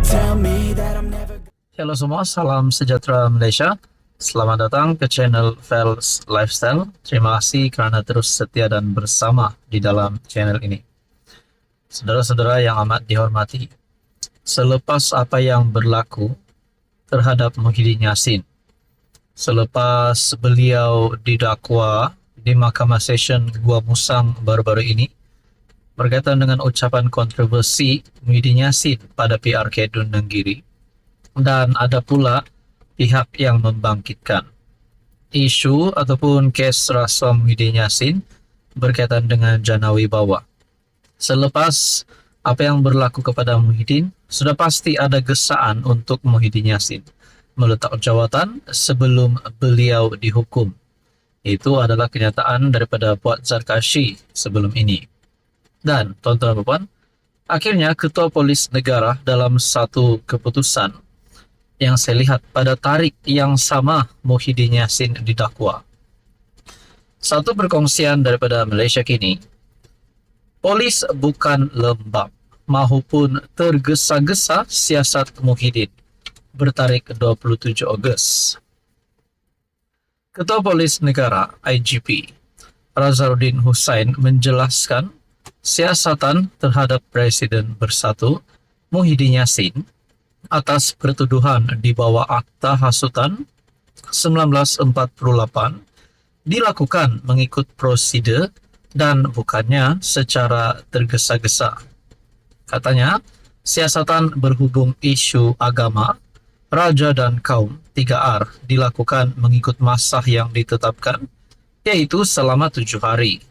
tell me that I'm never. Halo semua, salam sejahtera Malaysia. Selamat datang ke channel Fels Lifestyle. Terima kasih kerana terus setia dan bersama di dalam channel ini. Saudara-saudara yang amat dihormati, selepas apa yang berlaku terhadap Muhyiddin Yassin, selepas beliau didakwa di Mahkamah Session Gua Musang baru-baru ini, berkaitan dengan ucapan kontroversi Muhyiddin Yassin pada PRK Dun Nenggiri, dan ada pula pihak yang membangkitkan isu ataupun kes rasuah Muhyiddin Yassin berkaitan dengan jana wibawa. Selepas apa yang berlaku kepada Muhyiddin, sudah pasti ada gesaan untuk Muhyiddin Yassin meletak jawatan sebelum beliau dihukum. Itu adalah kenyataan daripada Puat Zarkashi sebelum ini. Dan tuan-tuan dan puan, akhirnya Ketua Polis Negara dalam satu keputusan yang saya lihat pada tarikh yang sama Muhyiddin Yassin didakwa. Satu perkongsian daripada Malaysia kini, polis bukan lembab mahupun tergesa-gesa siasat Muhyiddin, bertarikh 27 Ogos. Ketua Polis Negara IGP Razaruddin Hussain menjelaskan siasatan terhadap Presiden Bersatu Muhyiddin Yassin atas pertuduhan di bawah Akta Hasutan 1948 dilakukan mengikut prosedur dan bukannya secara tergesa-gesa. Katanya, siasatan berhubung isu agama, raja dan kaum 3R dilakukan mengikut masa yang ditetapkan, yaitu selama 7 hari.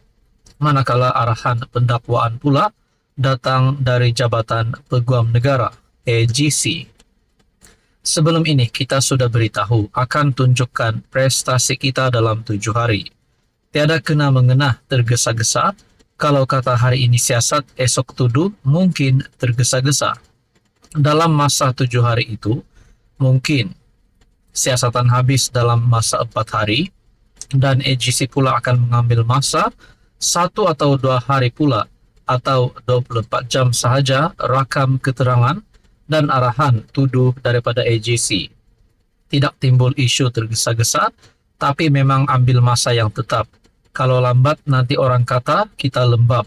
Manakala arahan pendakwaan pula datang dari Jabatan Peguam Negara AGC. Sebelum ini kita sudah beritahu akan tunjukkan prestasi kita dalam 7 hari. Tiada kena mengenah tergesa-gesa. Kalau kata hari ini siasat, esok tuduh, mungkin tergesa-gesa. Dalam masa 7 hari itu, mungkin siasatan habis dalam masa 4 hari, dan AGC pula akan mengambil masa 1 atau 2 hari pula, atau 24 jam sahaja rakam keterangan dan arahan tuduh daripada AGC. Tidak timbul isu tergesa-gesa, tapi memang ambil masa yang tetap. Kalau lambat nanti orang kata kita lembab.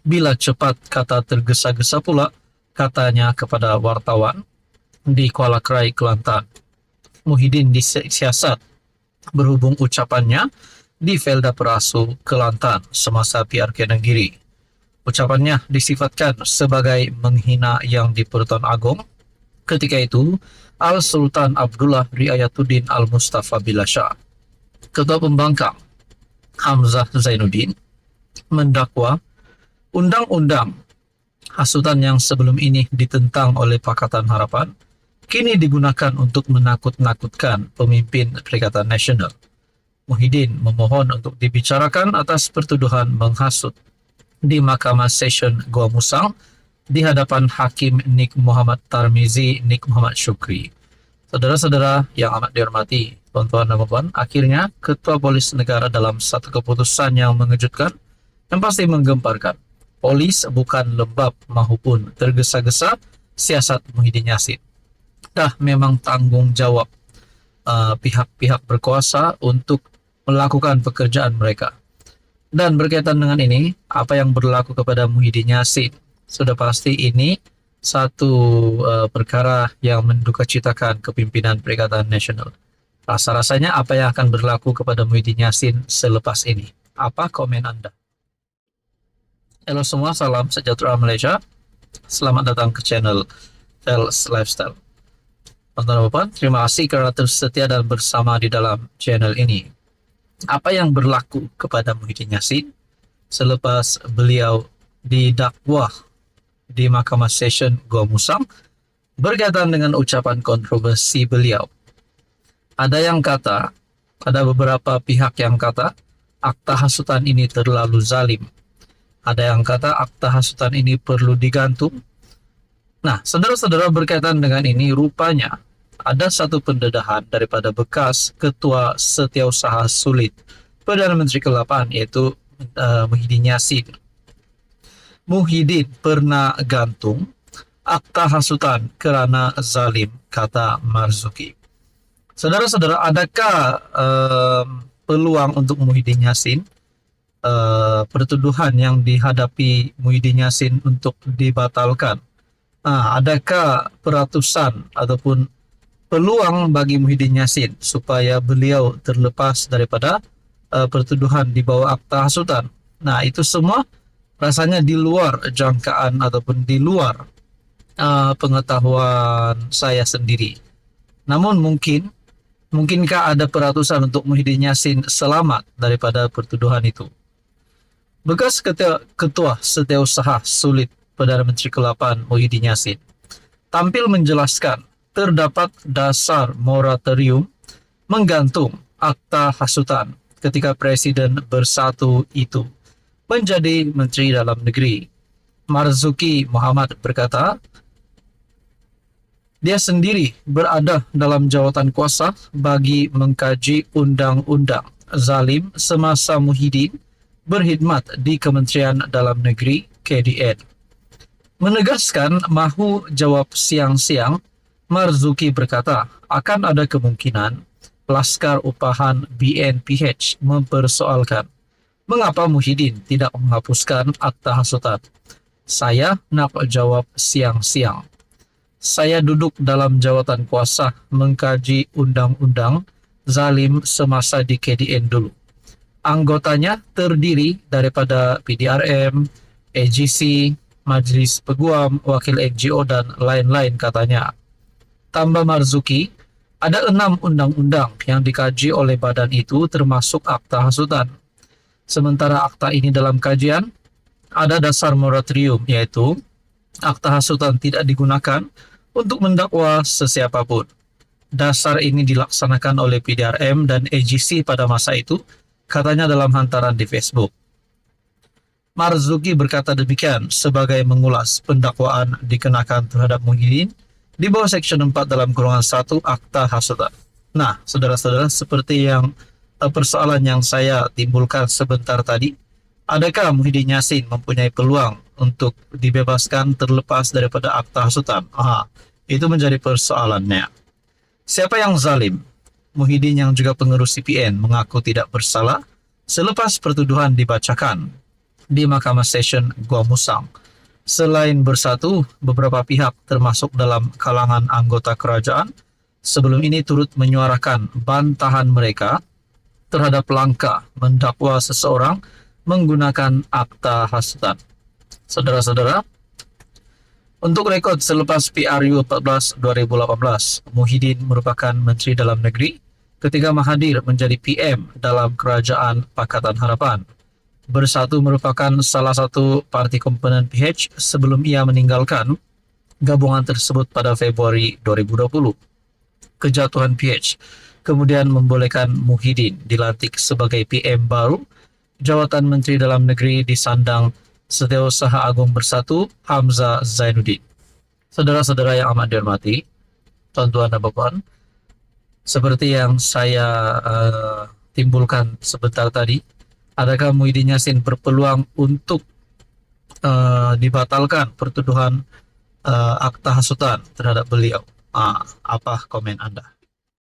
Bila cepat kata tergesa-gesa pula, katanya kepada wartawan di Kuala Krai, Kelantan. Muhyiddin disiasat berhubung ucapannya di Felda Perasu, Kelantan semasa PRK Nenggiri. Ucapannya disifatkan sebagai menghina Yang di-Pertuan Agong. Ketika itu, Al-Sultan Abdullah Riayatuddin Al-Mustafa Billah Shah, Ketua Pembangkang Hamzah Zainuddin, mendakwa undang-undang hasutan yang sebelum ini ditentang oleh Pakatan Harapan kini digunakan untuk menakut-nakutkan pemimpin Perikatan Nasional. Muhyiddin memohon untuk dibicarakan atas pertuduhan menghasut di Mahkamah Session Gua Musang di hadapan Hakim Nik Muhammad Tarmizi Nik Muhammad Syukri. Saudara-saudara yang amat dihormati, tuan-tuan dan puan, akhirnya Ketua Polis Negara dalam satu keputusan yang mengejutkan, yang pasti menggemparkan. Polis bukan lembab mahupun tergesa-gesa siasat Muhyiddin Yassin. Dah memang tanggung jawab pihak-pihak berkuasa untuk melakukan pekerjaan mereka. Dan berkaitan dengan ini, apa yang berlaku kepada Muhyiddin Yassin, sudah pasti ini satu perkara yang mendukacitakan kepimpinan Perikatan Nasional. Rasa-rasanya apa yang akan berlaku kepada Muhyiddin Yassin selepas ini? Apa komen Anda? Halo semua, salam sejahtera Malaysia. Selamat datang ke channel Fels Lifestyle. Teman-teman, terima kasih kerana terus setia dan bersama di dalam channel ini. Apa yang berlaku kepada Muhyiddin Yassin selepas beliau didakwa di Mahkamah Session Gua Musang berkaitan dengan ucapan kontroversi beliau? Ada yang kata, ada beberapa pihak yang kata akta hasutan ini terlalu zalim. Ada yang kata akta hasutan ini perlu digantung. Nah, saudara-saudara, berkaitan dengan ini, rupanya ada satu pendedahan daripada bekas Ketua Setiausaha Sulit Perdana Menteri ke-8, yaitu Muhyiddin Yassin. Muhyiddin pernah gantung akta hasutan kerana zalim, kata Marzuki. Saudara-saudara, adakah peluang untuk Muhyiddin Yassin, pertuduhan yang dihadapi Muhyiddin Yassin untuk dibatalkan? Adakah peratusan ataupun peluang bagi Muhyiddin Yassin supaya beliau terlepas daripada pertuduhan di bawah akta hasutan? Nah, itu semua rasanya di luar jangkaan ataupun di luar pengetahuan saya sendiri. Namun mungkinkah ada peratusan untuk Muhyiddin Yassin selamat daripada pertuduhan itu? Bekas Ketua Setiausaha Sulit Perdana Menteri ke-8 Muhyiddin Yassin tampil menjelaskan terdapat dasar moratorium menggantung akta hasutan ketika Presiden bersatu itu menjadi Menteri Dalam Negeri. Marzuki Muhammad berkata, dia sendiri berada dalam jawatan kuasa bagi mengkaji undang-undang zalim semasa Muhyiddin berkhidmat di Kementerian Dalam Negeri KDN. Menegaskan mahu jawab siang-siang, Marzuki berkata akan ada kemungkinan Laskar Upahan BNPH mempersoalkan mengapa Muhyiddin tidak menghapuskan akta hasutan. Saya nak jawab siang-siang. Saya duduk dalam jawatan kuasa mengkaji undang-undang zalim semasa di KDN dulu. Anggotanya terdiri daripada PDRM, AGC, Majlis Peguam, Wakil NGO, dan lain-lain, katanya. Tambah Marzuki, ada 6 undang-undang yang dikaji oleh badan itu termasuk akta hasutan. Sementara akta ini dalam kajian, ada dasar moratorium, yaitu akta hasutan tidak digunakan untuk mendakwa sesiapapun. Dasar ini dilaksanakan oleh PDRM dan AGC pada masa itu, katanya dalam hantaran di Facebook. Marzuki berkata demikian sebagai mengulas pendakwaan dikenakan terhadap Muhyiddin di bawah Section 4 dalam kurungan 1 akta hasutan. Nah, saudara-saudara, seperti yang persoalan yang saya timbulkan sebentar tadi, adakah Muhyiddin Yassin mempunyai peluang untuk dibebaskan terlepas daripada akta hasutan? Itu menjadi persoalannya. Siapa yang zalim? Muhyiddin yang juga pengurus CPN mengaku tidak bersalah selepas pertuduhan dibacakan di Mahkamah Session Gua Musang. Selain bersatu, beberapa pihak termasuk dalam kalangan anggota kerajaan sebelum ini turut menyuarakan bantahan mereka terhadap langkah mendakwa seseorang menggunakan akta hasutan. Saudara-saudara, untuk rekod selepas PRU 14 2018, Muhyiddin merupakan Menteri Dalam Negeri ketika Mahathir menjadi PM dalam Kerajaan Pakatan Harapan. Bersatu merupakan salah satu parti komponen PH sebelum ia meninggalkan gabungan tersebut pada Februari 2020. Kejatuhan PH kemudian membolehkan Muhyiddin dilantik sebagai PM baru. Jawatan Menteri Dalam Negeri disandang Setiausaha Agung Bersatu Hamzah Zainuddin. Saudara-saudara yang amat dihormati, tuan-tuan dan puan, seperti yang saya timbulkan sebentar tadi, adakah Muhyiddin Yassin berpeluang untuk dibatalkan pertuduhan akta hasutan terhadap beliau? Apa komen Anda?